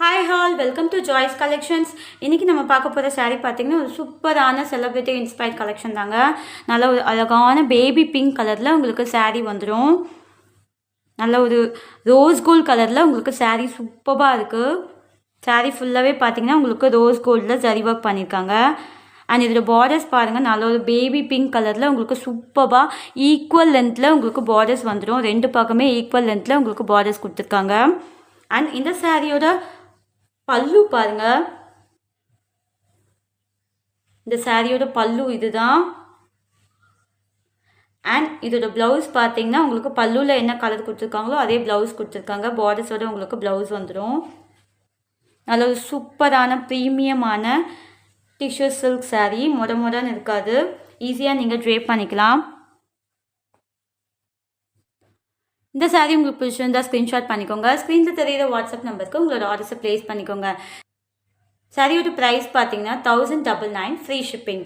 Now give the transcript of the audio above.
Hi all welcome to Joy's collections. இன்றைக்கி நம்ம பார்க்க போகிற சாரீ பார்த்திங்கன்னா ஒரு சூப்பரான செலிப்ரிட்டி இன்ஸ்பயர்ட் கலெக்ஷன் தாங்க. நல்ல ஒரு அழகான பேபி பிங்க் கலரில் உங்களுக்கு சாரீ வந்துடும். நல்ல ஒரு ரோஸ் கோல்ட் கலரில் உங்களுக்கு சாரீ சூப்பராக இருக்குது. சாரீ ஃபுல்லாகவே பார்த்திங்கன்னா உங்களுக்கு ரோஸ் கோல்டில் ஜரி ஒர்க் பண்ணியிருக்காங்க. அண்ட் இதோட பார்டர்ஸ் பாருங்கள், நல்ல ஒரு பேபி பிங்க் கலரில் உங்களுக்கு சூப்பராக ஈக்குவல் லென்த்தில் உங்களுக்கு பார்டர்ஸ் வந்துடும். ரெண்டு பக்கமே ஈக்குவல் லென்த்தில் உங்களுக்கு பார்டர்ஸ் கொடுத்துருக்காங்க. அண்ட் இந்த சாரியோட பல்லு பாருங்க, இந்த சாரியோட பல்லு இதுதான். அண்ட் இதோட ப்ளவுஸ் பார்த்தீங்கன்னா உங்களுக்கு பல்லுவில் என்ன கலர் கொடுத்துருக்காங்களோ அதே ப்ளவுஸ் கொடுத்துருக்காங்க. பார்டர்ஸோட உங்களுக்கு ப்ளவுஸ் வந்துடும். நல்ல ஒரு சூப்பரான ப்ரீமியமான டிஷ்யூ சில்க் சாரீ. மொடன்னு இருக்காது, ஈஸியாக நீங்கள் ட்ரேப் பண்ணிக்கலாம். இந்த சாரீ உங்களுக்கு பிடிச்சிருந்தா ஸ்க்ரீன்ஷாட் பண்ணிக்கோங்க. ஸ்க்ரீனில் தெரியுற வாட்ஸ்அப் நம்பருக்கு உங்களோட ஆர்டர்ஸை ப்ளேஸ் பண்ணிக்கோங்க. சாரியோட ப்ரைஸ் பார்த்தீங்கன்னா 1099, ஃப்ரீ ஷிப்பிங்.